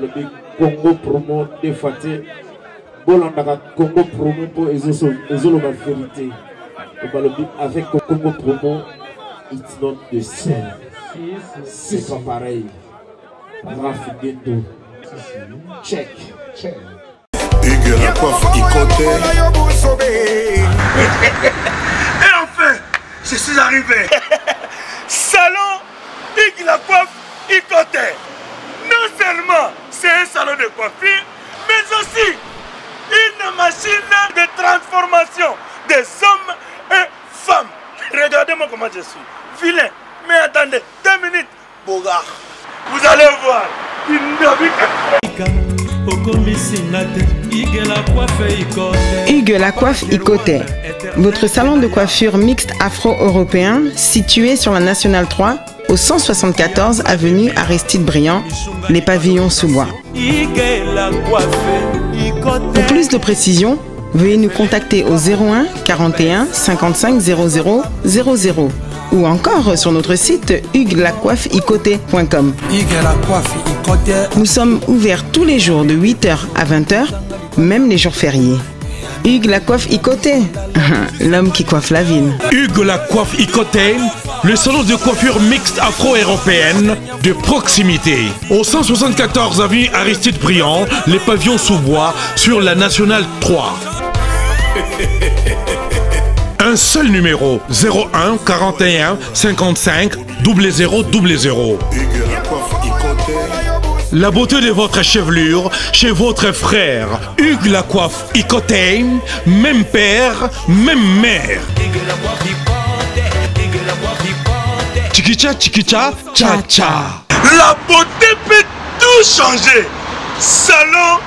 Le Congo promo des Faté. Bolandaka Congo promo pour Ezolo la vérité. Avec Congo promo, it's not the same. C'est pas pareil. Rafigeto. Check. Hugues la coiffe Ikoté. Et enfin, je suis arrivé. Salon Hugues la coiffe Ikoté. Non seulement c'est un salon de coiffure, mais aussi une machine de transformation des hommes et femmes. Regardez-moi comment je suis. Vilain. Mais attendez, 2 minutes. Bogart. Vous allez voir. Hugues la coiffe Ikoté. Votre salon de coiffure mixte afro-européen situé sur la Nationale 3 au 174 avenue Aristide Briand, les pavillons sous bois. Pour plus de précisions, veuillez nous contacter au 01 41 55 00 00 ou encore sur notre site hugueslacoiffeikoté.com. Nous sommes ouverts tous les jours de 8h à 20h, même les jours fériés. Hugues la coiffe Ikoté, l'homme qui coiffe la ville. Hugues la coiffe Ikoté, le salon de coiffure mixte afro-européenne de proximité. Au 174 avenue Aristide Briand, les pavillons sous bois sur la Nationale 3. Un seul numéro, 01 41 55 00 00. La beauté de votre chevelure chez votre frère. Hugues la coiffe Ikoté, même père, même mère. Chikicha, chikicha, cha cha. La beauté peut tout changer. Salon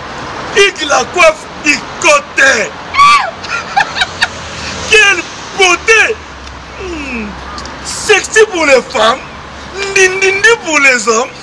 Hugues la coiffe Ikoté. Quelle beauté! Sexy pour les femmes, dindindi pour les hommes.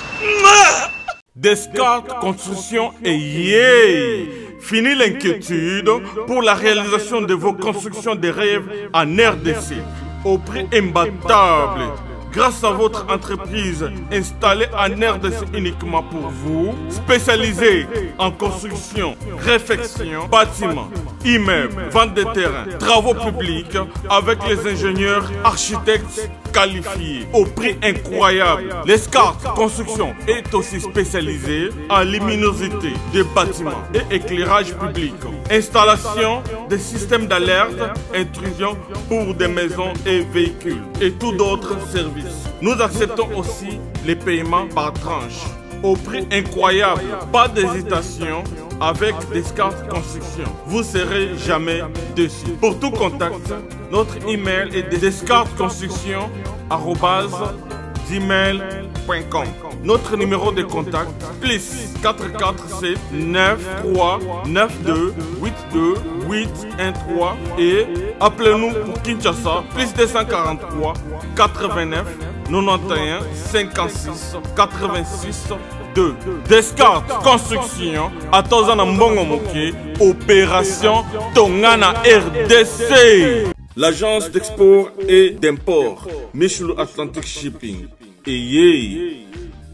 Descartes Construction et yeah! Fini l'inquiétude pour la réalisation de vos constructions de rêves en RDC au prix imbattable. Grâce à votre entreprise installée en RDC uniquement pour vous, spécialisée en construction, réfection, bâtiments, immeubles, vente de terrains, travaux publics, avec les ingénieurs architectes qualifiés au prix incroyable. Descartes Construction est aussi spécialisée en luminosité des bâtiments et éclairage public, installation des systèmes d'alerte, intrusion pour des maisons et véhicules et tout d'autres services. Nous acceptons aussi les paiements par tranche au prix incroyable. Pas d'hésitation avec Descartes Construction. Vous serez jamais déçus. Pour tout contact, notre email est descartesconstruction@gmail.com. Notre numéro de contact plus 447 93 92 82 813 et appelez-nous pour Kinshasa plus 243 89 91 56 86 2. Descartes Construction à Tozana Mbongo Moké, opération Tongana RDC. L'agence d'export et d'import Michel Atlantic Shipping et yé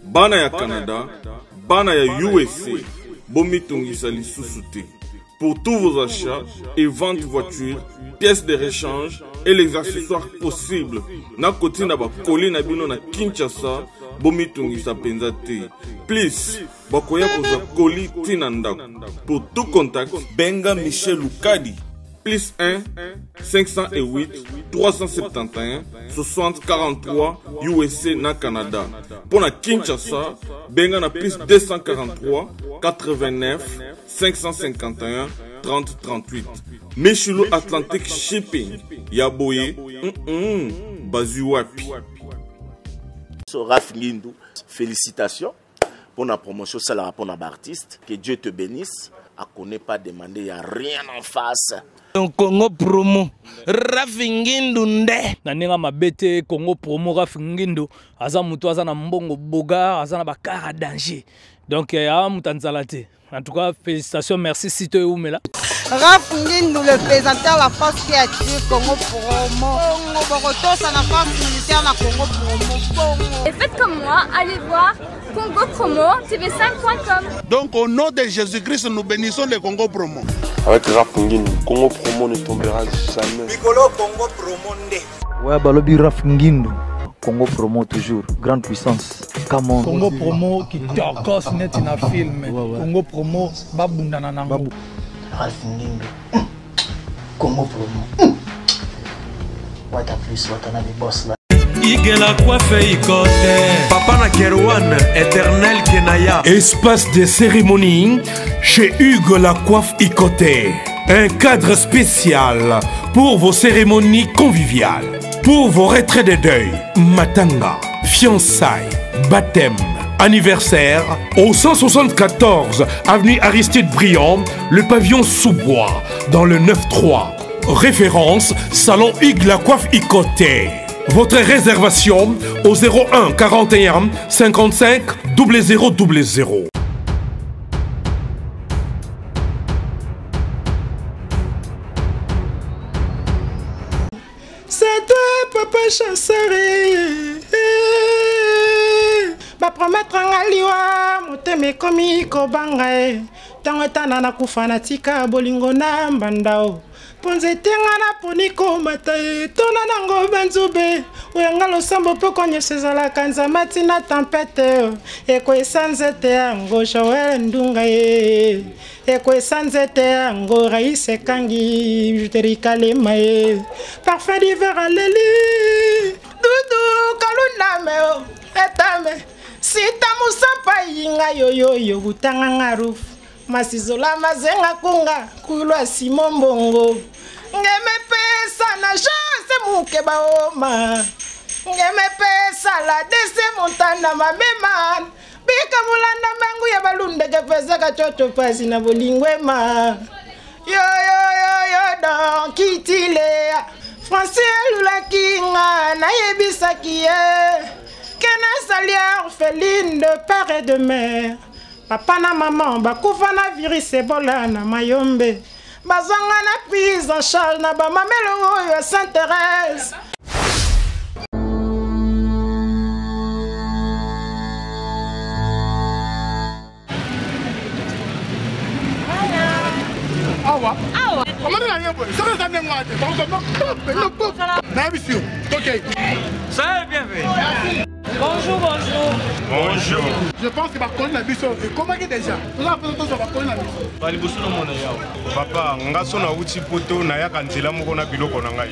bana ya Canada, bana ya USA, bomitungisa lisusu. Pour tous vos achats et ventes de voitures, pièces de rechange et les accessoires possibles. Na koti na ba koli na bino na Kinshasa, bomitungisa penza te. Please, bakoya koza koli tinanda. Pour tout contact, benga Michel Lukadi. Plus 1 508 371 60 43 USA na Canada. Pour la Kinshasa, benga na plus 243 89 551 30 38. Michelo Atlantic Shipping. Yaboye, Bazuapi. Raph Ngindou, félicitations pour la promotion, c'est la rapport d'artiste. Que Dieu te bénisse. À connaît pas demander, il n'y a rien en face. Congo promo Raph Ngindou nde naninga mabete Congo promo Raph Ngindou aza mutu aza na mbongo boga aza na bakara danger donc ya mutanzala te. En tout cas félicitations, merci Sito Oumela. Raph Ngindou, le présentateur de la force créative Congo promo Congo Boroto, ça la force militaire na Congo promo. Et faites comme moi, allez voir Congo Promo, tv5.com. Donc au nom de Jésus-Christ, nous bénissons le Congo Promo. Avec Raf Nguindu, Congo Promo ne tombera jamais. Piccolo Congo Promo ndé. Ouais, balobi Raf Nguindu. Congo Promo toujours, grande puissance. Come on. Congo Promo qui torcos net in a film. Congo Promo, babunda nanango. Raf Nguindu. Congo Promo. What a plus, what a boss là. Igela coiffe ikote. Papa na Kerouan, éternel Kenaya. Espace de cérémonie chez Hugues la coiffe Ikote. Un cadre spécial pour vos cérémonies conviviales. Pour vos retraits de deuil, matanga, fiançailles, baptême, anniversaire. Au 174 avenue Aristide Briand, le pavillon sous-bois, dans le 9-3. Référence, salon Hugues la coiffe Ikote. Votre réservation au 01 41 55 0000. C'est toi, papa chasseur. Ba promettre ngaliwa moteme komi kobanga. Tango etana na kufana tika bolingo na mbandao. Ponze tenga na poniko matae tona nango banzube uyanga losambo poko nyesezala kanza matina tempete eko esanzete yango Joël Ndunga eko esanzete yango Raïs Kangi Juterika Lema parfum d'hiver à leli dudu kaluna meo etame sita musapa yinga yoyo butanga ngarufu masizola mazenga kunga kulwa simombongo ngeme pesa na chance muke baoma ngeme pesa la dese montana mamema bika mulanda mangu ya balunde ke pesa ka chocho pasi na bolingwema yo don kitile Français lula kinga na yebisa kiye kena salia orpheline de père et de mère. Papa na maman bakufa na virus Ebola na Mayombe bazanga na prise en charge na ba mamelo oyo Sainte-Thérèse. Awa. Comment on a rien fait? Ça va bien moi. Ça va bien fait. Bonjour. Je pense que va connaître la mission. Comment est déjà? Là, on va connaître la mission. Balibusu no mona yao. Papa, ngaso na uchi poto na ya kanzela moko na biloko na ngai.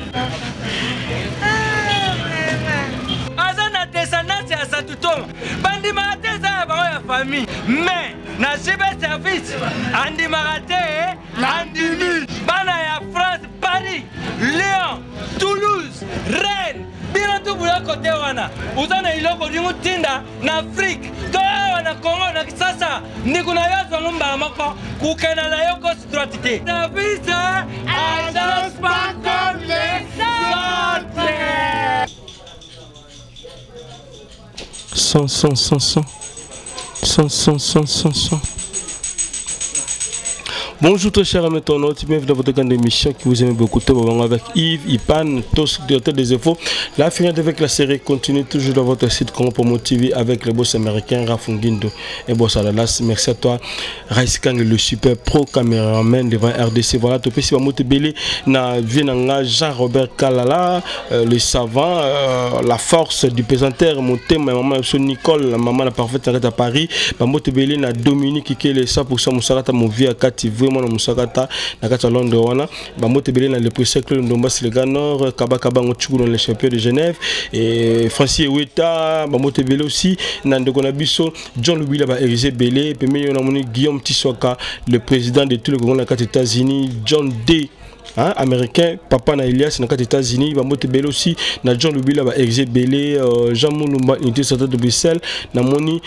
Azana descendance ya Satutoma. Bandi marate za ba ya famille. Mais na civil service andi marate andimi. Bana ya France, Paris, Lyon, Toulouse, Rennes. Bina tu buya kote wana uzana iloko lingu tinda na Afrique to wana Congo na Kisasa nikuna yazo ngumba mako kukena na yoko strategy na visa agence pas comme les autres. Bonjour très chers amis internautes, bienvenue dans votre grande émission qui vous aime beaucoup. Avec Yves, Ipan, tous directeurs des infos. La finale avec la série continue toujours dans votre site Congo Promo TV avec le boss américain Raf Nguindu et boss Alalas. Merci à toi, Raïs Kang, le super pro caméraman devant RDC. Voilà, tu peux si vous belé na Vienanga Jean-Robert Kalala, le savant, la force du présenteur, mon thème, ma maman Nicole, la maman la parfaite arrête à Paris, ma moto belé na Dominique qui est le 100% Moussalata, mon vie à KTV. Vraiment Musakata na kata Londres wana ba motebele na le précercle Ndomba Silga Nord Kabakaba Ngochukuru dans les champions de Genève et Francis Weta ba motebele aussi na ndeko na biso John Louis ba Érigé Belé pemé na moni Guillaume Tissoka le président de tout le Congo na kata États-Unis John D. Américain, papa na Elias na kati États-Unis, ba mote belé aussi na John Lubila ba Exé Belé, Jean Moulumba unité centrale de Bruxelles, na moni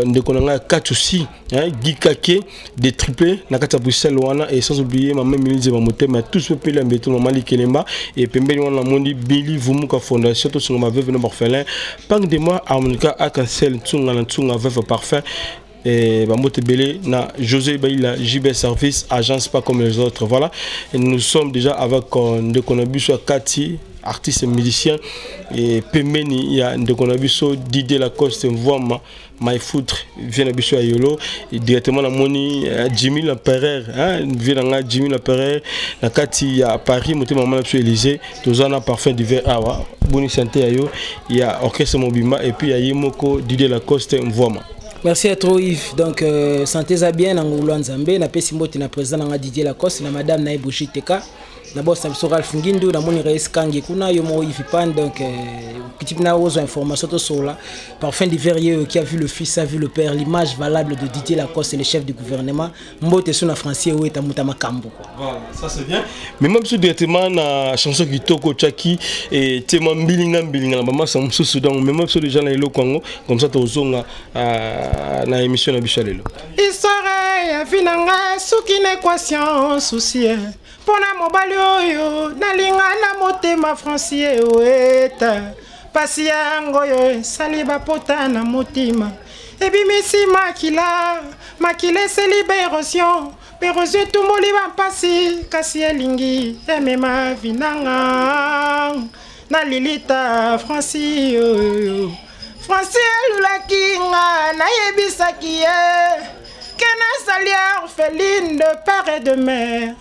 ndeko na quatre aussi, Guy Kake des triplés na kati Bruxelles wana et sans oublier maman Milise ba mote mais tous peu pelé mbeto maman Likelemba et pembeni wana moni Billy Vumuka fondation to songa veuve na orphelin, pang de moi harmonica akansel tsunga na tsunga veuve parfum. Et Bamote Belé, na José Baïla, JB Service, agence pas comme les autres. Voilà. Et nous sommes déjà avec Ndekonabuswa Kati, artiste musicien et pembeni il y a ndeko na biso Didier Lacoste Mvwama My Foutre vient na biso ayolo et directement na moni Jimmy Laperer hein vient na Jimmy Laperer na kati ya Paris moté maman na biso Élysée tozana parfum d'hiver awa boni santé ayo il y a orchestre Mobimba et puis il y a Yemoko Didier Lacoste Mvwama. Merci à toi Yves. Donc santé za bien na ngulu nzambe na pesi mboti na président na Didier Lacoste na madame na Ibushi Teka. Na boss na Ralph Ngindu na moni Reis Kangi kuna yo mo Yves Pan donc petit na aux informations to sola parfum d'hiver qui a vu le fils a vu le père l'image valable de Didier Lacoste le chef du gouvernement mbote sous na français ou eta muta makambo. Voilà, ça c'est bien. Mais même sur directement na chanson Kitoko Chaki et tema mbilinga na mama sa mususu donc même sur les gens na Congo comme ça tozonga na émission na Bichalelo. Histoire ya vinanga suki na équation souci pona mobali oyo nalinga na motema francier oeta pasi yango yo saliba pota na motima ebimisi makila seliba érosion tumoli bampasi kasi elingi emema vinanga na lilita franci oyo franci elulaki nga nayebisaki ye kena salia orpheline de père et de mère.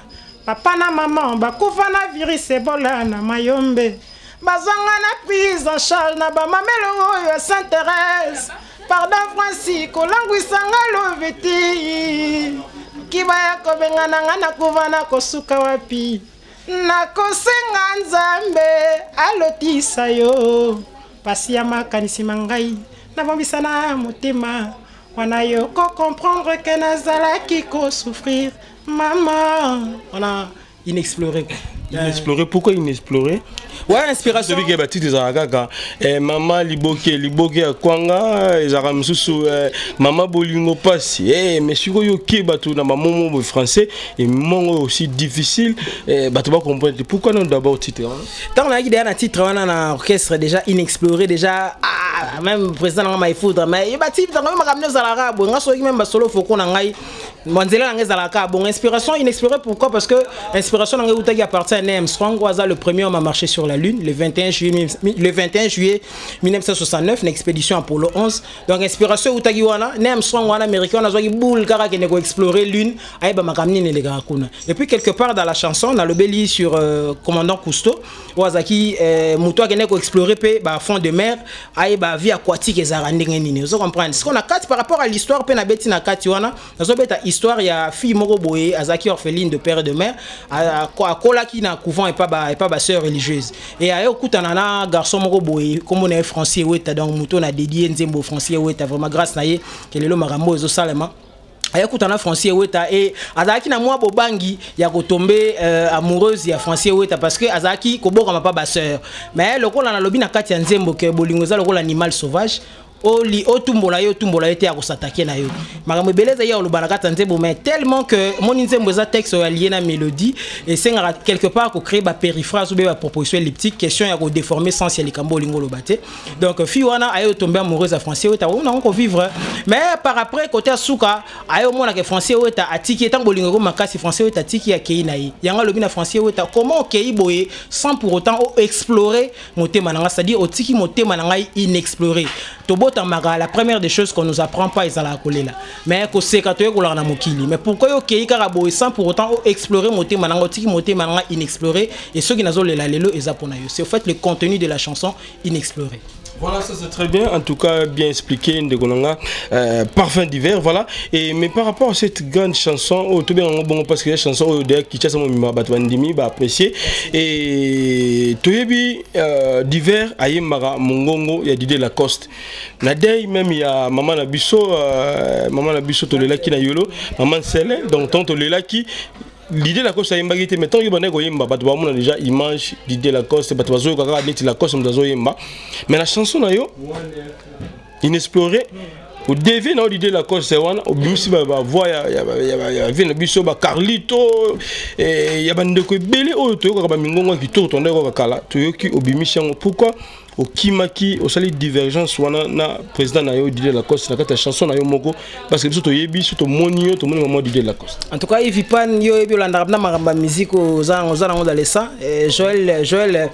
Papa na maman bakufa na virus Ebola na Mayombe bazanga na prise en charge na ba mamelo oyo Sainte Thérèse pardon Francis kolangwisanga loveti kibaya kobenga nanga na kuva na kosuka wapi na kosenga nzambe alotisa yo pasi ya makanisi mangai na bombisa na motema wana yo ko comprendre que nazalaki ko souffrir. Maman, on a inexploré. Inexploré, pourquoi inexploré? Ouais, inspiration. Celui qui est bâti des Aragaga. Maman Liboke à Kwanga, les Aramsusu, Maman Bolingo Passi. Mais si vous avez bateau dans maman français, et maman aussi difficile, tu vas comprendre pourquoi non d'abord titre. Tant on a idée un titre, on a un orchestre déjà inexploré, déjà même président de My Food, mais il bâti dans le ramener aux Arabes, on a souvent même solo faut qu'on aille. Manzela dans les Arabes, bon inspiration inexplorée pourquoi? Parce que inspiration dans les outils appartient à Neil Armstrong, le premier homme à marcher sur la Lune, le 21 juillet 1969, une expédition Apollo 11. Donc inspiration outils wana, Neil Armstrong wana américain, on a joué boule car qui n'est explorer Lune, aïe bah makamni ne les gars. Et puis quelque part dans la chanson, on a le belli sur commandant Cousteau, Wazaki Moutoua qui n'est explorer pe bah fond de mer, aïe bah vie aquatique et zaranding. Vous comprenez? Ce qu'on a quatre par rapport à l'histoire, pe na beti na quatre wana, na zo beta histoire il y a fille moko boye azaki orpheline de père et de mère à kola qui na couvent et pas ba sœur religieuse et à okutana na garçon moko boye comme on est français ou ta donc mouton a dédié nzembo français ou ta vraiment grâce na ye que le marambo ezo salema aya kutana français weta et azaki na mwa bobangi ya kotomber amoureuse ya français weta parce que azaki koboka ma pas ba sœur mais lokola na lobi na kati ya nzembo ke bolingo za lokola animal sauvage oli otumbola yo te ya s'attaquer na yo makambo beleza ya olobana kata nzembo mais tellement que mon nzembo za texte ya lié na mélodie et c'est quelque part ko créer ba périphrase ou ba proposition elliptique question ya ko déformer sens ya likambo lingo lobate donc fi wana ayo tomber amoureuse à français weta on a encore vivre mais par après côté asuka ayo mona que français weta atiki tant bolingo ko makasi français weta atiki ya kei na yi yanga lobi na français weta comment kei boye sans pour autant explorer motema nanga c'est-à-dire otiki motema nanga inexploré la première des choses qu'on nous apprend pas ils la coller là mais que c'est quand tu es na mokili mais pourquoi yo kei karabo sans pour autant explorer moté mananga tiki moté mananga inexploré et ceux qui nazo lela lelo ezapona yo c'est au fait le contenu de la chanson inexploré. Voilà, ça c'est très bien, en tout cas bien expliqué, parfum d'hiver, voilà. Et mais par rapport à cette grande chanson, tout bien bon parce que la chanson qui tient mon mima batwandimi va apprécier et toyebi d'hiver ayemara mongongo ya Didier Lacoste. Nadei même il y a maman na biso to lela ki na yolo, maman Sele donc tonto lela ki l'idée la cause a yemba mais tant yeba nego yemba batu ba mona déjà image l'idée la cause c'est batu bazo kaka beti la cause mdazo yemba mais la chanson na yo inexplorée au début na l'idée la cause c'est wana au bimsi ba voix ya vina biso ba Carlito et ya bande ko belé o to kaka ba mingongo ki to tonde ko kala to yoki au bimisi pourquoi au kimaki au sali divergence wana na président na yo Didier Lacoste na kata chanson na yo moko parce que biso to yebi surtout monio to moni maman Didier Lacoste. En tout cas Yves Pan yo yebi olanda na maramba musique ozana dans les sangs Joël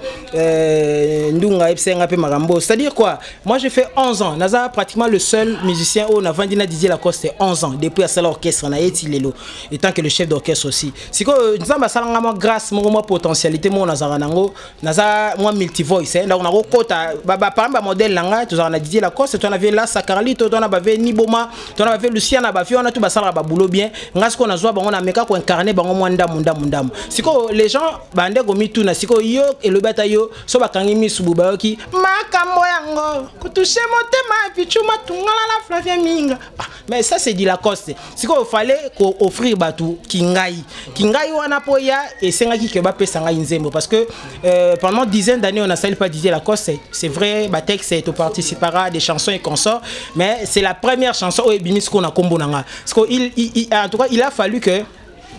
Ndunga epsenga pe marambo. C'est-à-dire quoi? Moi j'ai fait 11 ans, naza pratiquement le seul musicien au na vendina Didier Lacoste 11 ans depuis à sala orchestre na eti lelo étant que le chef d'orchestre aussi. C'est que nzamba salanga moi grâce moi potentialité moi nazara nango naza moi multivoice hein donc na kota ba paramba modèle langa tu na Didier Lacoste tu en avais là Sakarlito tu en avais Niboma tu en avais Luciana ba on a tout basala ba boulot bien ngas ko na zwa bango na meka ko incarner bango moi ndamu c'est que les gens bande ko mitu na siko yo et le bata yo so bakangi misubu ba ki makambo yango kutushe motema pichuma tungala la Flavia Minga mais ça c'est dit Lacoste c'est qu'il fallait qu'on offrir batu kingai wana poya et sengaki ke ba pesa ngai nzembo parce que pendant dizaines d'années on a sali pas Didier Lacoste c'est vrai ba texte est au participera des chansons et consorts mais c'est la première chanson au Ebinis qu'on a combo nanga parce que en tout cas il a fallu que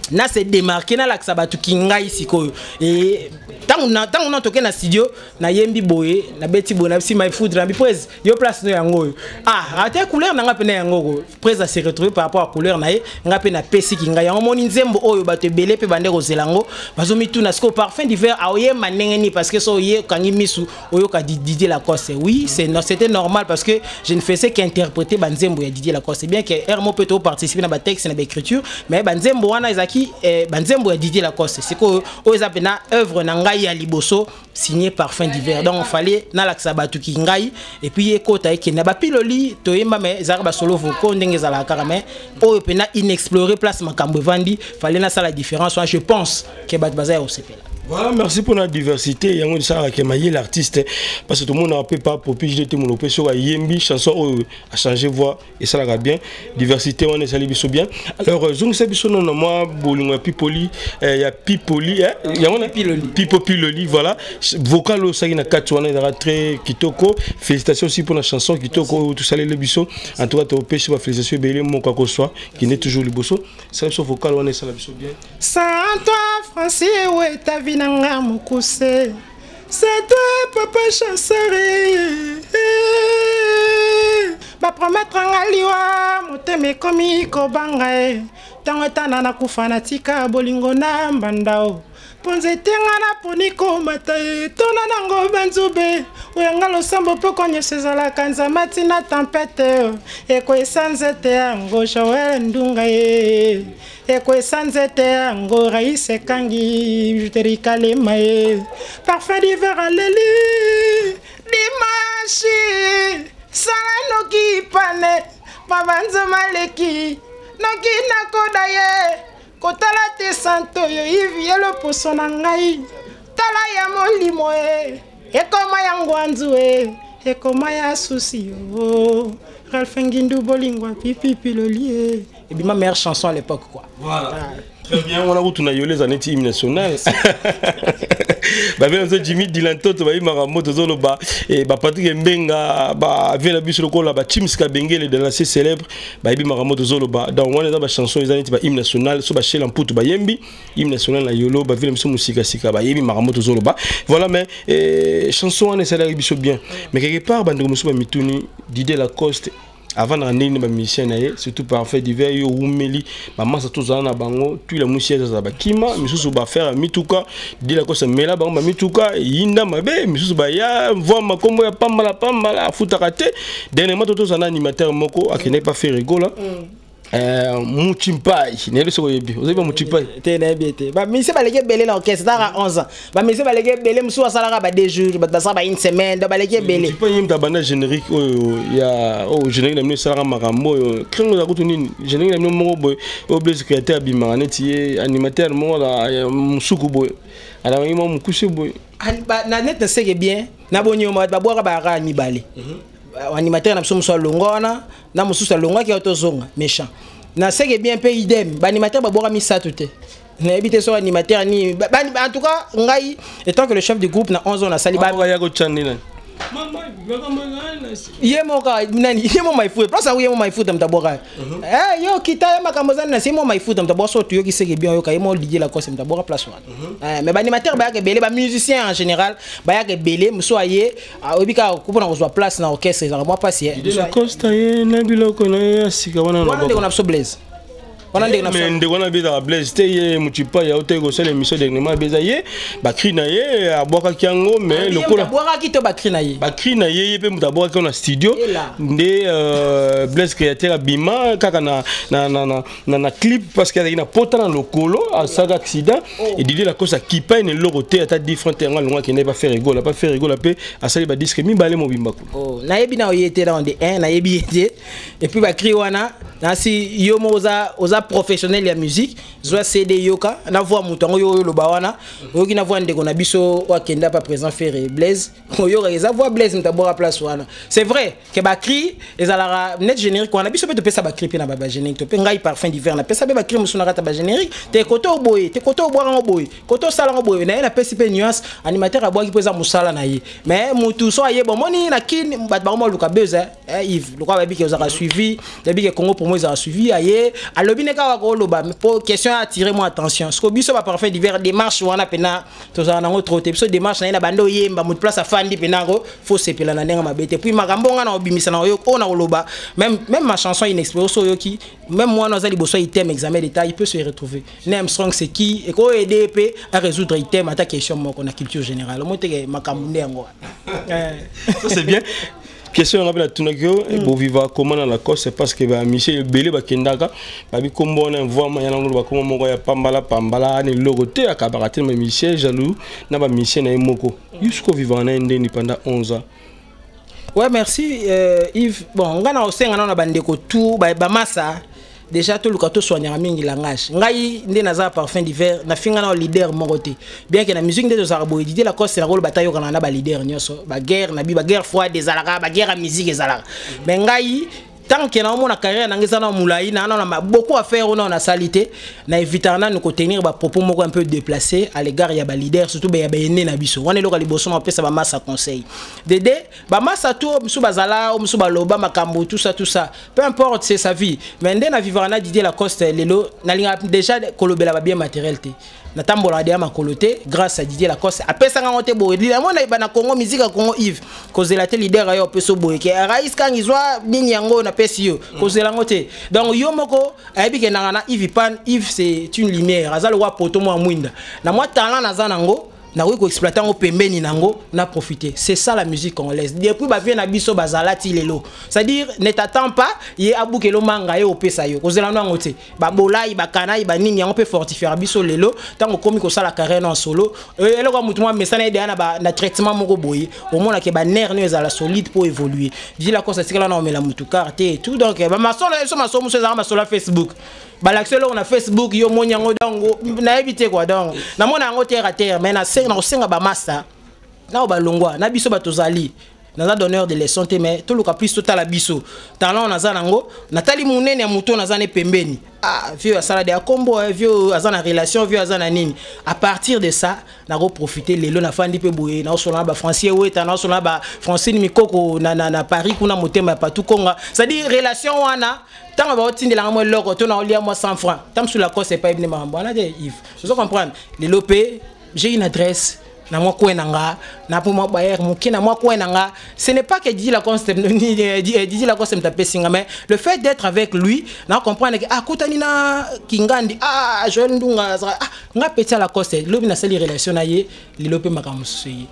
na se démarquer na laksa batu kingai siko et tant on a toqué na studio na yembi boye na beti bona si my food na bi presse yo place no yango ate couleur na nga pena yango presse se retrouver par rapport à couleur na ye nga pena pesi kingai yango moni nzembo oyo batu belé pe bande rozelango bazomi tout na siko parfum d'hiver aoye manengeni parce que so ye kangi misu oyo ka Didier Lacoste oui c'était normal parce que je ne faisais qu'interpréter banzembo ya Didier Lacoste bien que Hermo peut participer na ba texte na ba écriture mais banzembo wana ezaki banzembo ya Didier Lacoste c'est que oza pena œuvre na ngai ya liboso signé Parfum d'hiver donc il fallait na laksa batu ki ngai et puis ekota ekena ba piloli to yemba mais zara ba solo voko ndenge za la karame o pena inexploré place makambo vandi fallait na ça la différence je pense que bat bazaya au CP. Voilà, merci pour la diversité. Yango de ça qui maillé l'artiste parce que tout le monde n'a pas pour piger tout mon sur yembi chanson a changé voix et ça la bien. Diversité on est sali biso bien. Alors zong se biso non moi bolingo pipoli ya pipoli yango na pipopiloli voilà. Vocal au sali na katwana na très kitoko. Félicitations aussi pour la chanson kitoko tout sali le biso. En tout cas to pêche félicitations belé mon kako soit qui n'est toujours le bosso. Ça so vocal on est sali biso bien. Sans toi Francis ouais ta vie nanga mukuse c'est toi papa chancere ba promettre ngaliwa moteme komi ko bangae tango tana na kufana tika bolingo na mbandao ponze tenga na poniko matae tona nango banzube oyangalo sambo poko nyesezala kanza matina tempete eko esanzete yango Joël Ndunga eko esanzete yango Raïs Kangi juterika lemae parfum d'hiver aleli dimanche sala noki pane mabanzo maleki noki nakodaye kotala te santo yo ivielo poso na ngai tala ya molimo ekoma ya ngwanzu ekoma ya susi yo Ralph Ngindu bolingwa pipi piloli et bien ma meilleure chanson à l'époque quoi. Voilà. Très bien, on a où tu as les années hymne national. Bah bien Jimmy Dilanto tu vas y maramoto zolo ba et ba Patrick Mbenga ba vient la bus le col là ba Chimska Bengele de la célèbre ba ibi maramoto zolo ba dans on est dans ba chanson les années ba hymne national so ba chez l'amputu ba yembi hymne national la yolo ba vient musique sika ba ibi maramoto zolo ba voilà mais chanson on est ça la biso bien mais quelque part ba ndoko ba mituni Didier Lacoste avant d'amener une mission surtout Parfum d'hiver yo umeli maman ça tous na bango tu la musique ça ba kima misusu ba faire mituka Didier Lacoste mela bango ba mituka yinda mabe misusu ba ya voir makombo ya pambala futakate dernièrement tous en animateur moko akene pas fait rigola Muchimpai, n'est le soyebi. Vous avez pas Muchimpai? Ténébité. Bah, mais c'est pas les gars belé l'orchestre, ça a 11 ans. Bah, mais c'est pas les gars belé, m'sou salara ba 2 jours, bah ça ba une semaine, bah les gars belé. Muchimpai yim ta banda générique, il y a générique la musique salara marambo, krengo za kutuni générique la musique mo boy, obligé secrétaire bima netier animateur mo la musuku boy. Alors il m'a moukusé boy. Bah na net c'est bien. Na bonyo mo ba boira ba ra mi balé. Animateur na mususu longona na mususu longa ki autozonga méchant na seke bien pe idem ba animateur ba boira mi sa tout na habité sur animateur ni en tout cas ngai étant que le chef du groupe na 11 ans na sali ba ya ko chandi na Yemo my foot. Plus yemo my foot mtaboka. Yo kita makambo zana c'est mo my foot mtaboka so tu yo ki seke bien yo ka yemo DJ la cause mtaboka place wana. Mais ba animateur ba ya belé ba musicien en général ba ya belé muso aye obika ko pona ko place na orchestre za moi passer. La Costa ye na biloko na ya sika wana na. Wana so blaze. Wana ndenge na so. Mais ndeko na beza blaze te ye muchipa ya hotel ko sala émission de nema beza ye ba cri na ye aboka kiango mais le ko la aboka ki to ba cri na ye. Ba cri na ye pe mutaboka ko na studio nde blaze créateur bima kaka na clip parce qu'il y a une pota dans le colo à saga accident et Didier la cause a kipa une loroté ata différent nga longa qui n'est pas faire rigolo pas faire rigolo pe a sali ba disque mi balé mo bimba ko. Oh na yebi na oyete dans de 1 na yebi yete et puis ba cri wana na si yo moza professionnel ya musique zo CD yoka na voix mutongo yo lo bawana yo ki na voix ndeko na biso wa kenda pas présent faire Blaise yo za voix Blaise mtabora place wana c'est vrai que ba cri ezala net générique wana biso peut pesa ba cri pe na ba générique to pe ngai parfum d'hiver na pesa be ba cri musuna rata ba générique te koto boy te koto boira boy koto sala boy na pesa pe nuance animateur a bois ki pesa musala na ye mais mutu so aye bon moni na kin bat ba mo luka beza Yves le quoi ba bi que vous a suivi depuis que Congo pour moi a suivi aye alobi ne ka ko loba mais pour question attirer mon attention ce que biso ba parfum d'hiver démarche wana pena to za na autre biso démarche na bando yemba mutu place afandi penango faut se pela na ndenga mabete puis makambo nga na obimisa na yo on a loba même ma chanson inexplorée so yo ki même moi nos ali boso item examen d'état il peut se retrouver Nem Strong c'est qui et ko aider pe à résoudre item à ta question mo ko na culture générale mo te makambo ndengo ça c'est bien. Question on a tunakio et bo viva comment dans la cause c'est parce que ba Michel Belé ba kendaka ba bi kombo na voix ma yana ba kombo moko ya pambala ni logoté à kabarate mais Michel jaloux na ba Michel na moko jusqu'au vivant na ndeni pendant 11 ans. Ouais merci Yves bon ngana osenga na bandeko tout ba massa déjà tout le kato soigner mingi langage ngai ndé naza parfum d'hiver na finga na leader moroté bien que la musique ndé za rabo Didier la cause c'est la rôle bataille kana na ba leader nyoso ba guerre na bi ba guerre foi des alaka ba guerre à musique ezalaka mais ngai tant que na mona carrière na ngeza na moulaï na beaucoup à faire on a salité na éviter na nous tenir ba propos moko un peu déplacé à l'égard ya ba leader surtout ba ya ba ene na biso wana loka liboso na pesa ba massa conseil dédé ba massa tout musu bazala musu ba loba makambo tout ça peu importe c'est sa vie mais ndé na vivre na Didier la Coste lelo na linga déjà kolobela ba bien matériel té na tambola de makoloté grâce à Didier Lacoste après ça ngote boy la mona ibana Congo musique Congo Yves cause la leader ayo peso boy ke raïs kan izwa nini yango na pesi yo cause la ngote donc yo moko ayebi ke na Yves Pan Yves c'est une lumière azalo wa poto mo mwinda na moi talent na zanango na ko exploiter ngo pembeni nango na profiter c'est ça la musique congolaise depuis ba vient na biso bazala ti lelo c'est-à-dire ne t'attends pas ye abukelo manga yo opesa yo kozela no ngote ba bolai ba kanai ba nini yango peut fortifier biso lelo tango komi ko sala carrière en solo eloko mutu moi mesana ide na traitement moko boye au moins ke ba nerf no ezala solide pour évoluer dit la cause c'est que là na omela mutu carte et tout donc ba masolo so maso muso za masolo Facebook balaxé on a Facebook yo monyango dango na éviter quoi donc na mona ngo terre à terre mais na senga ba massa na ba longwa na biso batozali na donneur de leçon te mais tout le cas plus total biso talent na zanango natali munene ya muto na zane pembeni vieux asala de combo vieux azana relation vieux azana nini à partir de ça na go profiter lelo na fandi pe boye na osona ba français weta na osona ba français mikoko na Paris kuna motema pa tout konga ça dit relation wana tant ba otindela ngamo loko to na olia moi 100 francs tant sur la cause c'est pas ibne mambo na de Yves je comprendre les lopé j'ai une adresse na moi kwenanga na pour moi bayer mukina moi kwenanga ce n'est pas que dit la concept ni dit la concept ta pesinga mais le fait d'être avec lui na comprendre que kutani na kingandi jeune ndunga nga petit la cause lobi na sali relation na ye lilope makamusuyi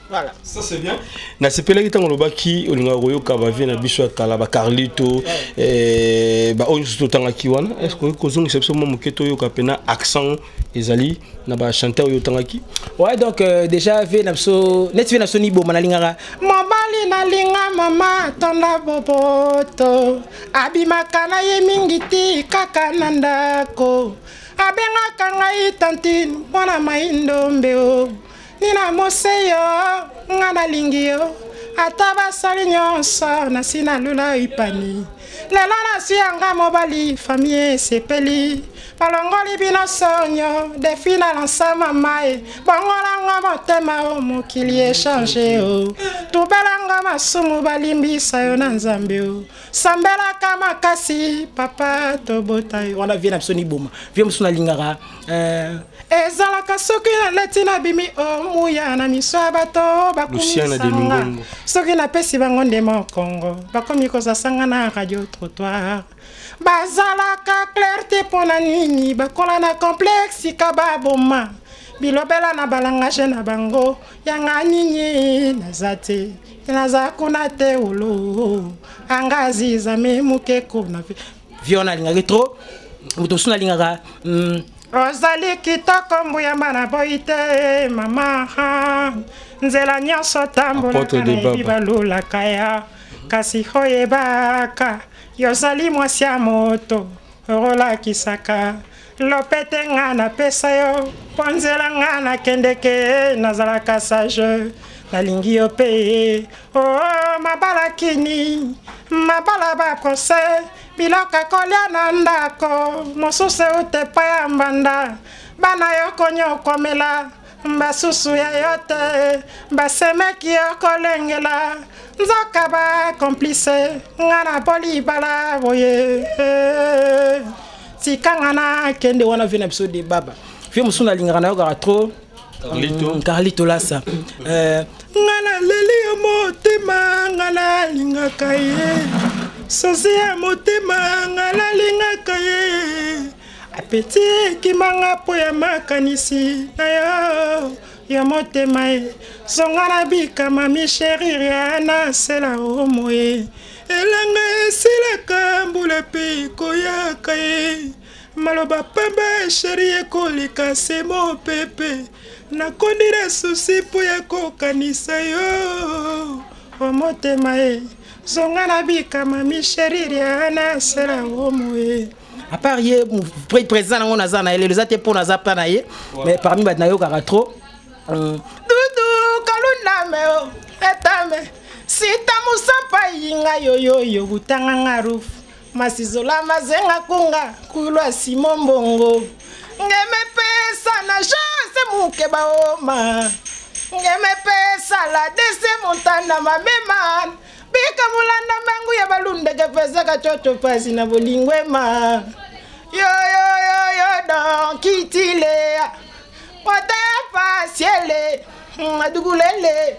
voilà ça c'est bien na sepela kitango lobaki olinga royo kaba na biso kala ba Carlito ba onyo to tanga kiwana est-ce que kozongi sepso mo moketo yo kapena accent ezali na ba chanteur yo tanga ki ouais donc déjà ve na so net ve na so ni bo manalingara mobali na linga mama tonda boboto abimaka na ye mingiti kaka nandako abenga kanga itantine mona maindombe o nina moseyo ngana lingio ataba sali nyonso na sina lula ipani lelo na sianga mobali famille sepeli balongoli bino sonyo defina lansa mamae bongola ngo motema o mokili échange o batubelanga masumu balimbisa yo na nzambe o sambelaka makasi papa tobota yo wana vie na biso ni boma vie mosu nalingaka ezalaka soki naleti nabimi omuya na miso ya bato bakumisanga soki napesi bango nde mokongo bakomi kozasanga na radio trottoir bazalaka clarté mpo na nini bakola na complexe ka baboma bilobela na balangage na bango yanga nini naza te naza kuna te olo angaziza me mukeko na vie nalingaka trop moto mosu nalingaka ozali kitoko mbuyamba na boyi te mama nzela nyonso tambolaka nayebi balulaka ya kasi oyebaka yozali mwasi ya moto olakisaka lopete nga napesa yo mpo nzela nga nakendeke nazalaka sage nalingi yo mpe mabala kini mabala baprose biloko kolia na ndako mosusu utepa ya mbanda bana yo konyokomela basusu ya yo te basemeki yo kolengela nzoka bakomplice nga na bolibala boye tika nga na kende wana vie na biso de baba vie mosu nalingaka na yokaka trop Carlito Lassa nga naleli yo motema nga nalingaka ye sosi ya motema nga nalingaka ye apeti ekimanga mpo ya makanisi na yo ya motema ye zonga na bikama misheri ya nasela omo ye elanga esilaka mbula mpe koyaka ye maloba pamba sheri ekoleka semo pepe nakondira susi mpo ya kokanisa yo omotema ye zonga na bikama misheri ya nasela omo ye à part ye président nango naza na ele leza te mpo naza mpa na ye mais parmi bato nayokaka trop dudu kalundame o etame sita musampa yinga yoyoyo butanga nga rufu masizola mazenga kunga kulwa simo mbongo ngemepesa na jose muke baoma ngemepesa la dese montana mamema bika mulanda mangu ya balundege pesaka chocho pasi na bolingwema yo don kitile wata pasiele madugulele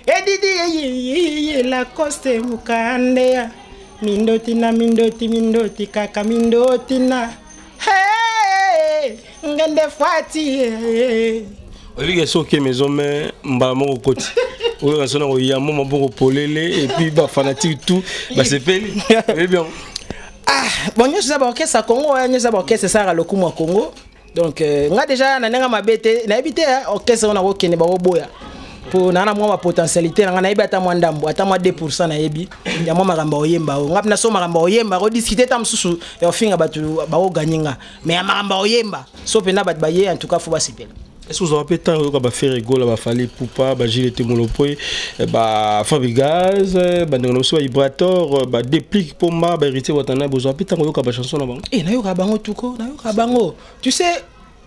edidi la coste mukande mindoti kaka mindoti na hey ngende fati Olivier Soke maison mais mbala koti. Oui, on sonne au yamo maboko polele et puis bah fanatique tout bah c'est peli. Eh bien. Ah, bon nous sommes orchestre à Congo, nous sommes orchestre ça à Lokumu Congo. Donc nga déjà na nga mabete na habité orchestre on a okene ba boya. Pour nana moi potentialité nga na ibata moi ndambo ata moi 2% na yebi ya moi maramba oyemba nga na so maramba oyemba ko discuter tam susu et ofinga batu ba o gagninga mais ya maramba oyemba so pena bat baye en tout cas faut ba sipela. Est-ce que vous avez temps de faire rigolo, de faire poupa, de gilet monopoly, de Fabigaz, de vibrator, de déplique pour moi, de hériter votre année, vous avez temps de faire chanson là-bas. Eh, nayo kabango tuko, nayo kabango. Tu sais,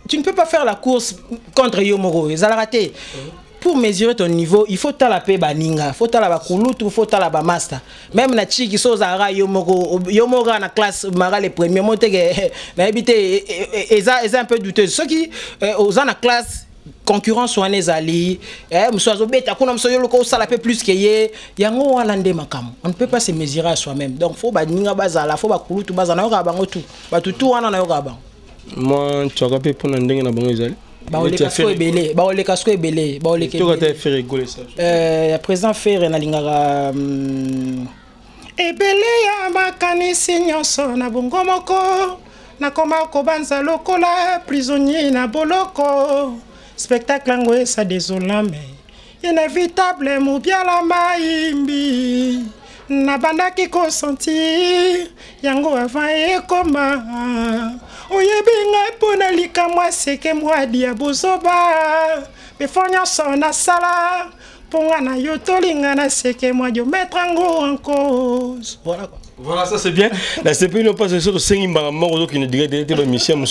tu ne peux pas faire la course contre Yomoro, ils ont raté. Pour mesurer ton niveau, il faut la paix baninga, faut la bakulutu, faut la master. Même na chiki so zara Yomoro na classe mara les premiers monter na habité un peu douteux. Ceux qui aux na classe concurrence soit les alliés, msoazo beta kuna msoyo loko sala peu plus que ye, yango walande makam. On ne peut pas se mesurer à soi-même. Donc faut baninga bazala, faut bakulutu bazana yo ka bango tout. Ba tout wana na yo ka bango. Moi tu as pas pour ndenge na bango ezali. Le casco est belé, le casco est belé. Tu as fait rigoler ça. Présent faire na lingara ebele ya makanisi nyonso na bongo moko nakoma kobanza lokola prisonnier na boloko spectacle ngo ça désolant mais inévitable mubiala maimbi na bandaki konsentir yango avant ekoma oyebi ngai mpona likamwa seke mwadi ya bozoba befonya so na sala Pongana yo tolingana seke moi yo mettre en cause. Voilà quoi. Voilà, ça c'est bien. La CPI n'a pas ce de Mort qui ne dirait de mission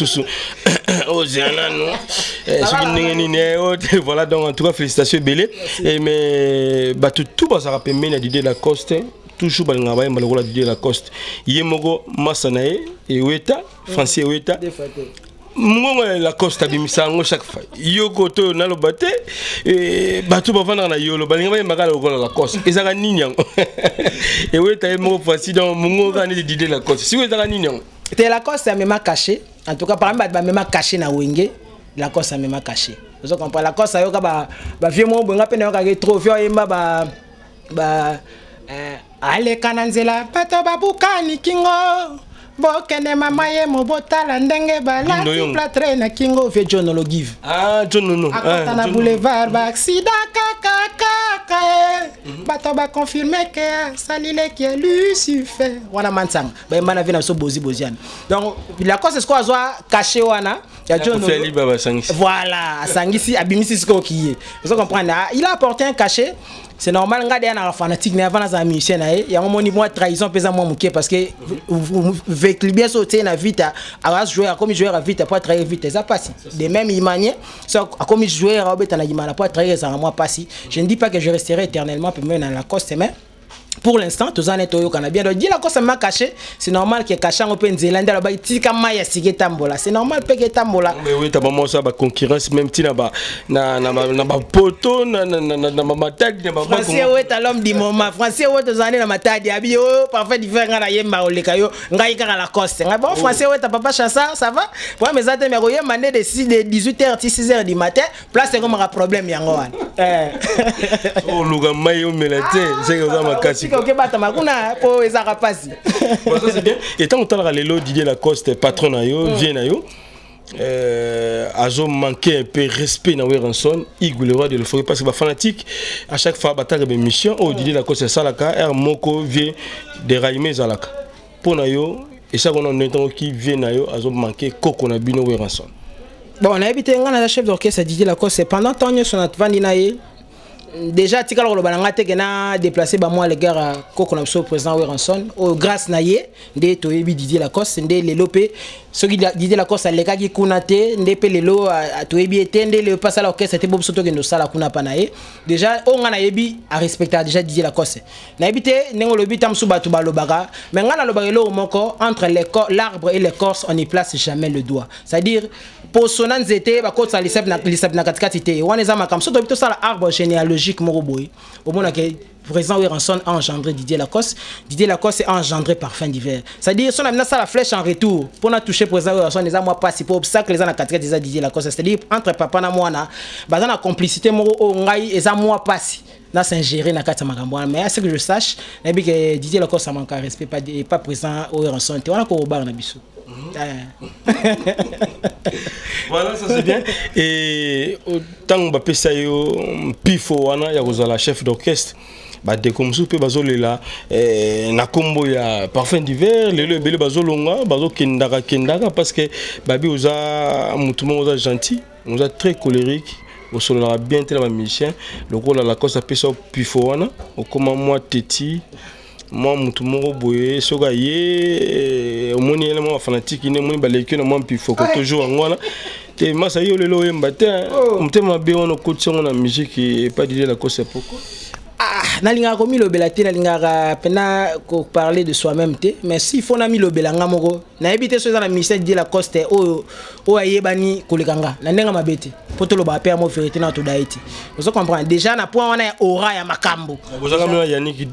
voilà, donc en tout cas félicitations Belé. Mais tout ça rappelle l'idée de la coste. Toujours balingaba mbalola Didier Lacoste. Yemogo Masanae et Weta, Français Weta. Mungo Lacoste abimisa ngo chaque fois. Yoko to na lo bate et batu bavanda na yolo balingaba magala lokola Lacoste. Ezaka ninyango. Et Weta yemogo Français donc mungo kana Didier Lacoste. Si Weta kana ninyango. Te Lacoste a même caché. En tout cas parmi ba même caché na wenge. Lacoste a même caché. Vous comprenez Lacoste ayoka ba vieux mo bonga pena yoka trophée yemba ba ale kananzela pato babukani kingo bokene mama ye mobotala ndenge bala platre na kingo fe John no give John no na boulevard ba accident kaka bato ba confirmer que salile qui est Lucifer wana mansang ba mana vina so bozian donc la cause est quoi azwa caché wana ya John no voilà sangisi abimisi sko kiye vous comprenez il a apporté un cachet. C'est normal, on a un fanatique, mais avant la musicien, il y a un moment de trahison pesant moins mouqué parce que avec le bien sauté na vite à jouer comme jouer à vite pas trahir vite ça passe. De même manière, comme jouer à Robert na pas trahir ça moi passe. Je ne dis pas que je resterai éternellement pour même dans la coste mais pour l'instant, tous en étoyo kana bien dit la cause m'a caché, c'est normal que caché en Open Zealand là-bas tika maya sige tambola, c'est normal peke tambola. Mais oui, t'as pas ça ba concurrence même tina ba na poto na matadi na ba. Français ouais t'as l'homme du moment, français ouais tous années na matadi abi oh parfait différent na yemba oleka yo ngai kaka la coste. Bon français ouais t'as papa chassa, ça va? Ouais mais ça te me royer mandé de 18h 6h du matin, place c'est comme un problème yango wan. Oh luga mayo melate, c'est que ça m'a cassé. Et tant que tu Didier Lacoste, patron vient azo manqué un peu respect na Weranson, Igou le roi de l'euphorie parce que les fanatiques à chaque fois bataille de mission au Didier Lacoste salaka er moko vient de Raimé zalaka. Pour nayo et ça qu'on a un temps qui vient nayo azo manqué koko na bino Weranson. Bon, on a habité un chef d'orchestre Didier Lacoste pendant tant que son atvandinaye. Déjà tikalo lo balanga te na déplacer ba moi les gars ko na so président Weranson au grâce naie de toyebi Didier Lacoste de lelopé ce qui Didier Lacoste les gars qui kunate de pe lelo toyebi etende le passe à l'orchestre c'était bob soto que no sala kuna panaye déjà on ngana yebi à respecter déjà Didier Lacoste na habité nengo lobi tam subatu balobaka mais ngana lo bagelo moko entre l'arbre et l'écorce on n'y place jamais le doigt c'est-à-dire pour sonan zete ba ko sa lisep na katikati te wana za makam soto bito sala arbre généalogique Moroboy. Au moment que président Weranson a engendré Didier Lacoste a engendré Parfum d'hiver. C'est-à-dire son amena ça la flèche en retour pour na toucher président Weranson les a moi pas si pour obstacle les a na quatre des Didier Lacoste c'est-à-dire entre papa na moi na bazana la complicité moro o ngai et ça moi pas si na s'ingérer na kata makambo mais à ce que je sache na bi que Didier Lacoste a manqué respect pas président Weranson te wana ko bar na biso. Voilà, ça c'est bien. Et autant que Pesayo Pifo wana ya kozala chef d'orchestre, ba de comme soupe bazole là na kombo ya Parfum d'hiver, le bele bazolonga, bazo kendaka parce que babi oza mutumo oza gentil, oza très colérique. Au sol la bien tellement musicien, le rôle la cause Pesayo Pifo wana, au comment moi Teti moi mutumo boye soga ye omoni élément fanatique ne moni baleke na moi Pifo toujours ngwana te masa yo lelo yemba te mtema be wono kotso na musique et pas Didier Lacoste pourquoi nalinga komi lobela te nalinga pena ko parler de soi-même te mais si faut na mi lobela ngamoko na ebité so za na ministère Didier Lacoste o ayebani kolekanga na ndenga mabete poto loba pe mo vérité na to daiti vous comprenez déjà na point on a aura ya makambo vous avez Yannick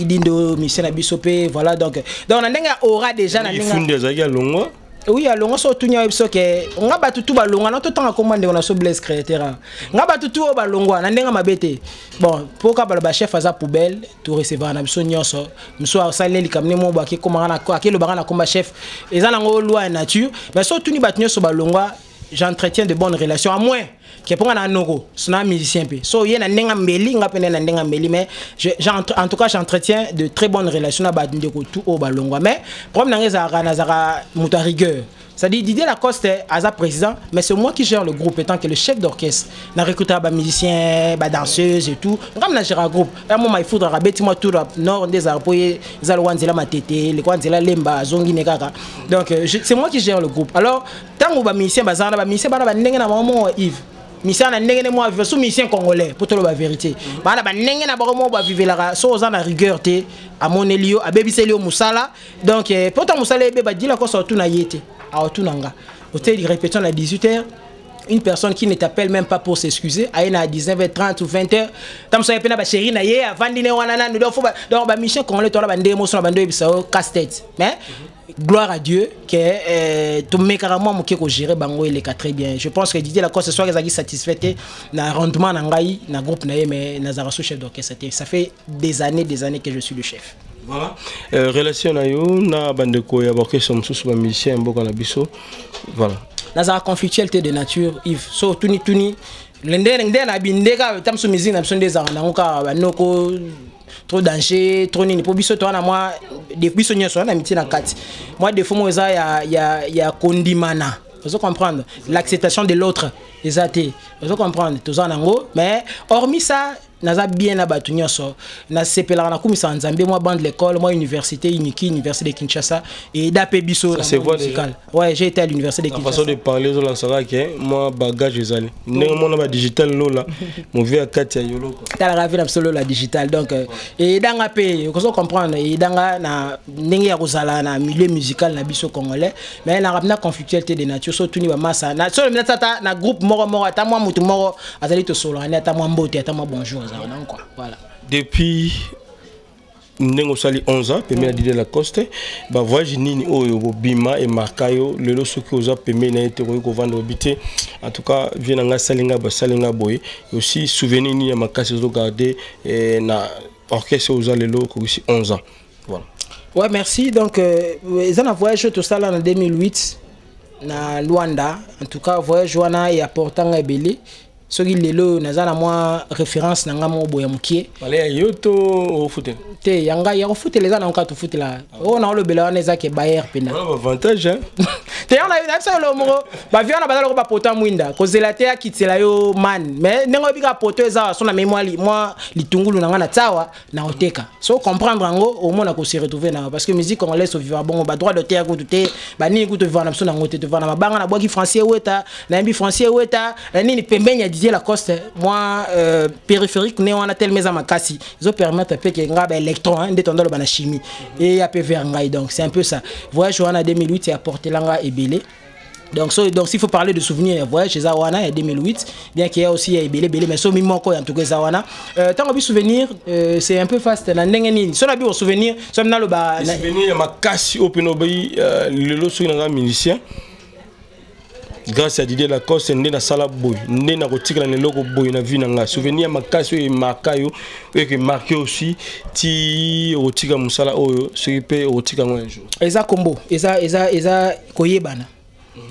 Dindo ministère na bisope voilà donc na ndenga aura déjà na ndenga funde za ya longwa. Oui, alors on sort tout nya ebiso ke nga batutu balongwa na to tanga commande on a so bless créateur nga batutu o balongwa na ndenga mabete bon pourquoi ba chef aza poubelle to recevoir na biso nyonso mso asaleli kamne mo ba ke komanga na ko akelo banga na komba chef ezala ngo loi nature mais so tuni bat nyonso balongwa j'entretiens de bonnes relations à moins que pour un noro sona musicien pe so yena ndenga mbeli nga pene na ndenga mbeli mais en tout cas j'entretiens de très bonnes relations na ba ndeko tout au balongwa mais problème na ngeza na zara muta rigueur C'est-à-dire Didier Lacoste est président, mais c'est moi qui gère le groupe étant que le chef d'orchestre. On a recruté des musiciens, des danseuses et tout. On a géré un groupe. Et moi, il faudra moi tout le nord des Arpoye, Zalwanzela Matete, les Kwanzela Lemba, Zongi Negaka. Donc c'est moi qui gère le groupe. Alors, tant que les musiciens, les musiciens, Yves. Mission na ndenge moi vivre sous mission congolais pour te la vérité. Bana ba ndenge na ba mo ba vivre la so za na rigueur te à mon elio à bebiselio musala. Donc pourtant musala be ba dila ko so tout na yete. A tout nanga. Hôtel de répétition à 18h. Une personne qui ne t'appelle même pas pour s'excuser, à 19h30 ou 20h. Tam so pena ba chérie na ye avant dîner wana nous faut donc ba mission congolais to la ba ndemo so na ba ndo bisao casse-tête. Mais gloire à Dieu que tout mes carrément mon qui gérer bango il est très bien. Je pense que Didier Lacoste soit satisfait na rendement na ngai na groupe na mais na zaraso chef d'orchestre. Ça fait des années que je suis le chef. Voilà. Relation na yo na bandeko ya orchestre mususu ba musicien mboka na biso. Voilà. Na za conflictualité de nature Yves. So tuni l'ende na bindeka tam so musique na biso ndeza na ngoka banoko trop danger, trop nini pour biso to na moi des biso nyoso na amitié na kati. Moi des fois moi ya kondimana. Vous comprendre l'acceptation de l'autre exacté. Vous comprendre tout ça nango mais hormis ça naza bien na batu nyoso na sepela na kumisa nzambe moi bande l'école moi université université de Kinshasa et d'apé biso musical. Ouais, j'ai été à l'université de Kinshasa. La façon de parler aux gens ça que moi bagage ezali. Ndenge mona ba digital lola mon vieux kati ya yolo quoi. Ta la ravine absolue la digital donc et danga pe vous comprendre et danga na ndenge ya kozala na milieu musical na biso congolais mais na rapna conflictualité de nature surtout ni ba massa na solo minata na groupe moro ata moi mutu moro azali to solo ata moi mbote ata moi bonjour. Voilà. Depuis Nengo Sali 11 ans, Pemé a dit de Lacoste, bah voyage nini oyo bima et markayo le lo soki oza Pemé na été ko vendre bité. En tout cas, vient nga salinga boy. Aussi souvenir ni ya makasi zo garder na orchestre oza lelo ko aussi 11 ans. Voilà. Ouais, merci. Donc ils ont voyagé tout ça là en 2008 na Luanda. En tout cas, voyage wana et apportant ebele. Ce qui est là, nous avons moi référence dans mon boya mukie. Allez, yoto au foot. Te yanga ya au foot les gens encore tout foot là. On a le bela on est Bayer pena. Avantage hein. Te on a ça le moro. Ba viana ba ko ba pota mwinda. Ko zelate ya kitela yo man. Mais nengo bika poto za so na mémoire moi litungulu na ngana tawa na oteka. So comprendre ngo au moins na ko se retrouver na parce que musique on laisse au vivre bon ba droit d'auteur ko tout ba ni ko to vivre na so na ngote to vivre na mabanga na boki français weta na mbi français weta ni pembenya Didier Lacoste moi périphérique né on a tel maison makasi ils ont permettre que ngaba électron ndetondo ba na chimie et ya PV ngai donc c'est un peu ça voyage en 2008 et apporté langa ebele donc s'il faut parler de souvenirs voyage chez Zawana en 2008 bien qu'il y a aussi ebele mais so mimo ko en tout cas Zawana tant que souvenir c'est un peu fast na ndenge nini so na bi souvenir so na lo ba souvenir makasi openobi le lo so na musicien. Grâce à Didier Lacoste, on est dans sala boy, on est dans rotika na logo boy na vie nanga. Souvenir makasi et markayo et que marqué aussi ti rotika musala oyo, ce qui peut rotika un jour. Eza combo, eza koyebana.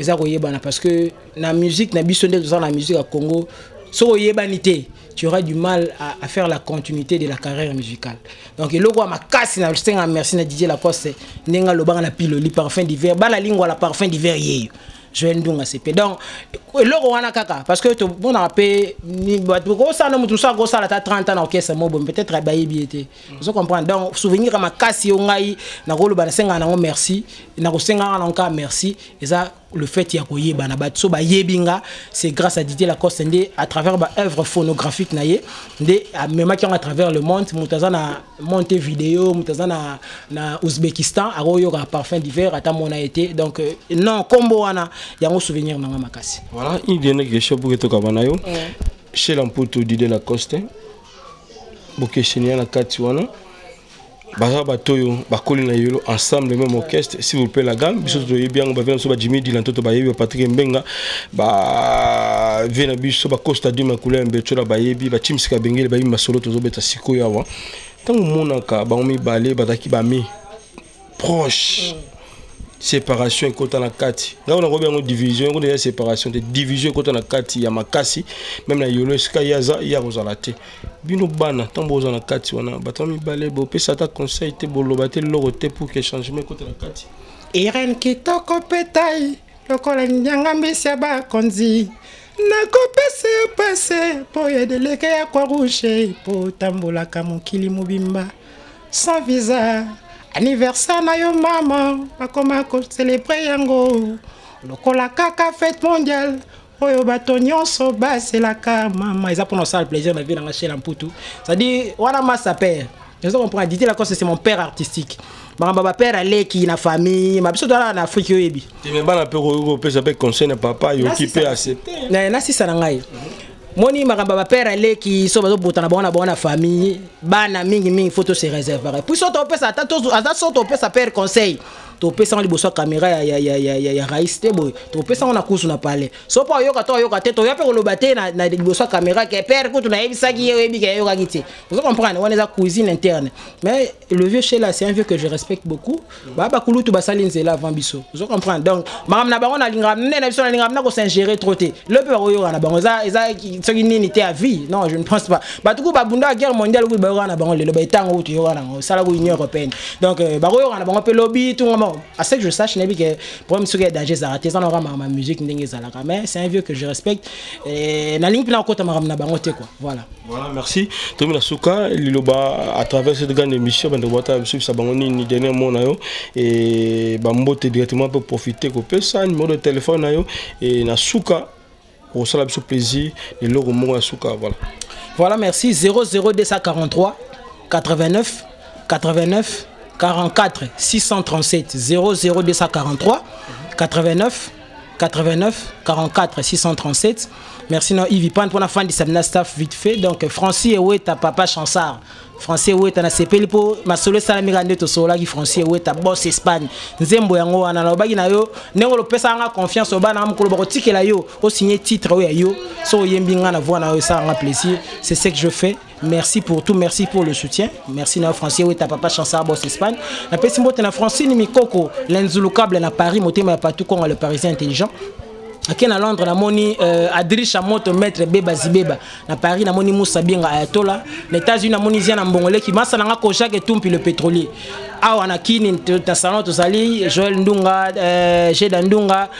Eza koyebana parce que la musique na biso dans la musique à Congo, so koyebanité, tu auras du mal à faire la continuité de la carrière musicale. Donc le logo makasi na stenga merci na Didier Lacoste, nenga lobanga na piloli parfum d'hiver, bana lingwa la parfum d'hiver yeyo. Je vais nous CP. Donc, le roi kaka parce que bon a payé ni gros ça non tout ça gros ça la 30 ans OK c'est bon peut-être bailler biété. Vous comprenez donc souvenir ma casse ngai na rolo ba senga na merci na ko senga na encore merci et ça le fait ya koyeba na batso ba yebinga c'est grâce à Didier Lacoste ndé à travers ba œuvre phonographique na ye ndé même qui à travers le monde mutaza na monter vidéo mutaza na Ouzbékistan a royo ka parfum d'hiver ata mon a été donc non combo wana ya ngo souvenir na makasi. Voilà, il vient de quelque pour que tu kabanayo. Chez l'amputo Didier Lacoste. Boké chenia na katiwana. Baza batoyo bakoli na yolo ensemble même orchestre s'il vous plaît la gamme biso to bien ba vena so ba Jimmy Dilan to ba yebi Patrick Mbenga ba vena biso ba Costa du Makula mbecho ba yebi ba Chimsika Bengele ba yima solo to zo beta siko yawa. Tango monaka ba omi balé bataki ba mi proche. Séparation et côté na kati. Là on a bien une division, on a séparation de division côté na kati ya makasi même na yolo ska yaza ya rozalate. Bino bana tambo za na kati wana batami balé bo pesa ta conseil te bolo baté loroté pour que changement côté na kati. Irene kitoko petai lokola nyanga mbisi bakonzi nakopesa pase po yedeleke ya kwa rouge po tambolaka mokili mobimba sans visa anniversaire na yo mama bakoma ko célébrer yango lokola kaka fête mondiale oyo bato nyonso baselaka mama eza pour nous le plaisir de vivre dans chez Lamputu c'est-à-dire wana masa père je comprends dit la cause c'est mon père artistique ma père allait qui na famille ma biso dans Afrique yebi mais bana pe ko pe ça peut conseiller papa yo qui peut accepter na si ça ngai moni ma père allait qui so bazo botana bona famille bana mingi photo se réserve puis so to pe ça to pe ça père conseil to pesa on liboso caméra ya raiste boy to pesa on a kusu na parler so pa yoka te to yape ko lobate na liboso caméra ke père ko tuna yebisa ki yebi ke yoka giti vous comprenez on est à cuisine interne mais le vieux chez là c'est un vieux que je respecte beaucoup ba kulutu basali nzela avant biso vous comprenez donc magam na bango na linga na biso na linga na ko s'ingérer trop te le pe ko yoka na bango eza so ki nini te à vie non je ne pense pas ba tuku ba bunda guerre mondiale ko ba yoka na bango le ba itango to yoka na sala ko union européenne donc ba ko yoka na bango pe lobby tout moment à ce que je sache n'est que problème sur danger ça raté ça n'aura ma musique ndenge za la mais c'est un vieux que je respecte et na ligne plan côté maram na bangote quoi voilà merci Tomi Nasuka liloba à travers cette grande émission bande boîte sur sa bangoni ni dernier mot na yo et bambote directement pour profiter ko pesa numéro de téléphone na yo et Nasuka pour ça le plaisir et le mot Nasuka voilà merci 00243 89 44 637 00243 89 44 637. Merci non Yves Pan pour la fin de Samna staff vite fait donc Francis et ta papa Chansard Français ouais ta na sepeli po masolo sala mirande to sola ki Français ouais ta boss Espagne nzembo yango wana na bagi na yo nengo lo pesa nga confiance obana mukolo bako tikela yo o signer titre yo so yembi nga na voix na yo ça nga plaisir c'est ce que je fais. Merci pour tout, merci pour le soutien. Merci na Français oui ta papa Chansard boss Espagne. Na pesi mbote na Francine Mikoko l'enzulu câble na Paris motema pa tout comme le Parisien intelligent. Aki na Londres na moni Adrisha Moto maître Beba Zibeba na Paris na moni Moussa Binga Ayatola les États-Unis na moni Zia na Mbongole ki masa na ko Jacques Tumpi le pétrolier awa na kini ta salon to sali Joël Ndunga Jeda Ndunga.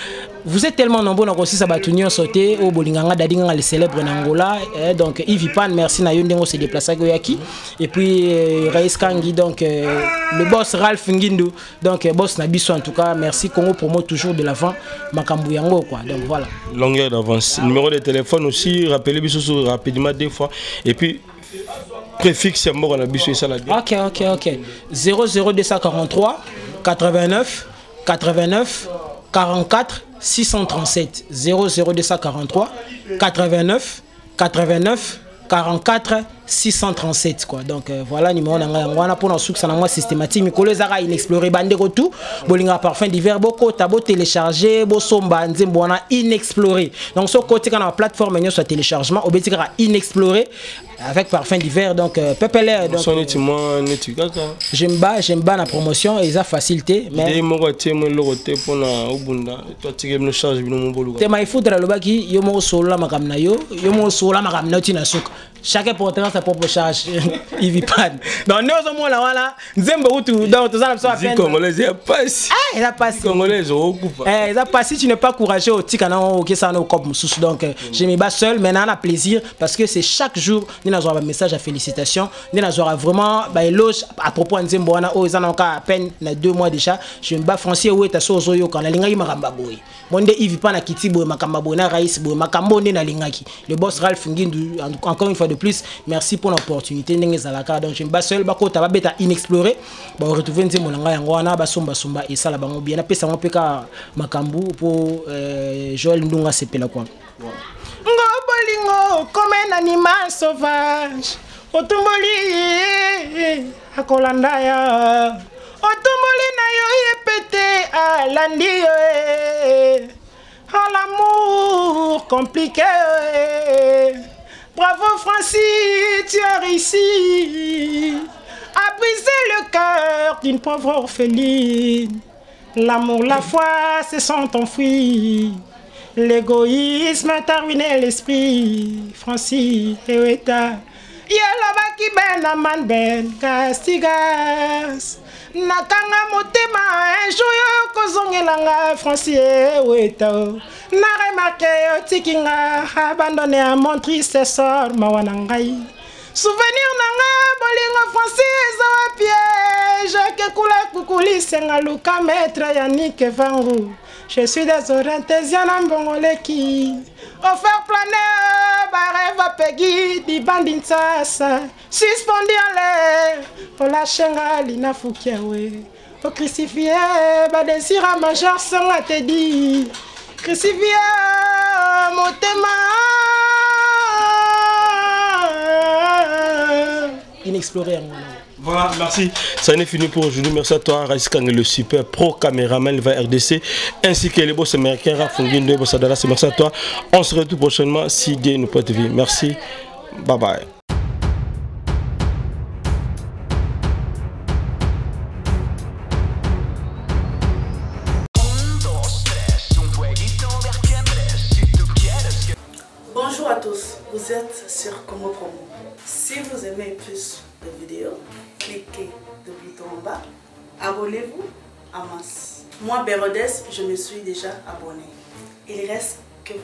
Vous êtes tellement nombreux na aussi ça batunyo sauté au bolinganga dadinga le célèbre en Angola donc Yves Pan merci na yondengo se déplacer goyaki et puis Raïs Kangi donc le boss Ralph Ngindu donc boss na biso en tout cas merci Congo Promo toujours de l'avant makambu yango quoi donc voilà longueur d'avance numéro de téléphone aussi rappelez biso rapidement deux fois et puis préfixe mort na biso ça la OK 00243 89 44 637 00243 89 44 637 quoi donc voilà numéro na pour succès na moi systématique mikolo zara inexploré bande tout bolinga parfum d'hiver boko tabo télécharger bo somba nzembo wana inexploré donc ce côté quand la plateforme nyo soit téléchargement obetika inexploré avec parfum d'hiver donc PPL donc j'aime pas la promotion et ça facilité mais tema ifudra lobaki yo mo solo makamna yo mo solo makamna tina suka chacun portera sa propre charge Yves Pan donc nous sommes là voilà nzembo utu donc tout ça ça peine congolais il passe il a passé congolais recoupe il a passé tu n'es pas courageux au tika OK ça no comme sous donc je me bats seul mais on a plaisir parce que c'est chaque jour nous avons un message à félicitations nous avons vraiment bah éloge à propos nzembo wana oh ils en ont à peine 2 mois déjà je me bats français où est sozo yo kana linga makamba boy monde Yves Pan na kitibo makamba boy na Raïs boy makambo na lingaki le boss Ralph Ngindu encore une fois de plus merci pour l'opportunité ndengezalaka donc je me bats seul bako ta beta inexploré ba retrouver nzembo nanga yango wana ba somba et ça la bango bien na pesa mo peka makambu pour Joël Ndunga sepela kwa ngobolingo comme un animal sauvage otumboli akolanda ya otumboli na yo yepete alandi yo l'amour compliqué. Bravo Francis, tu as réussi à briser le cœur d'une pauvre orpheline. L'amour, la foi se sont enfuis. L'égoïsme t'a ruiné l'esprit. Francis, Eweta. Yalabaki Nalobaki ben man ben castigas. Nakanga motema un jour yo kozongelanga Francier weta. Na remarqué yo tikinga abandonné à mon triste sort mawanangai. Souvenir nanga bolingo Francis wa piège que kula kukuli senga luka maître Yannick Vangu. Je suis désolé Téziana Mbongoleki. Offert planer bareva pegi di bandintsasa. Suspendu en l'air. Ola shenga lina fukiawe. O crucifié ba désira major songa te di. Crucifié motema. Inexploré. Voilà, merci. Ça en est fini pour aujourd'hui. Merci à toi, Raïs Kang, le super pro caméraman va RDC, ainsi que les boss américains, Rafungin de Bossadala. Merci à toi. On se retrouve prochainement si Dieu nous prête vie. Merci. Bye bye. Bonjour à tous, vous êtes sur Congo Promo. Si vous aimez plus de vidéos, cliquez le bouton en bas, abonnez-vous à masse. Moi, Bérodès, je me suis déjà abonné. Il reste que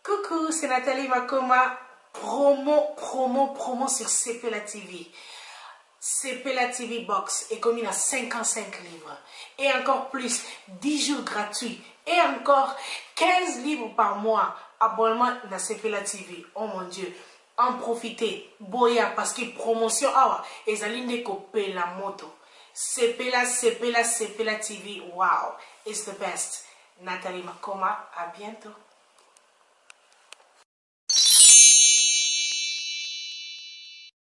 Coucou, c'est Nathalie Makoma. Promo sur CPLA TV. CPLA TV Box est commis à 55 livres. Et encore plus, 10 jours gratuits. Et encore 15 livres par mois. Abonnement dans CPLA TV. Oh mon Dieu. En profitez. Boya parce que promotion awa. Et zaline copier la moto. CPLA TV. Wow. It's the best. Nathalie Makoma. À bientôt.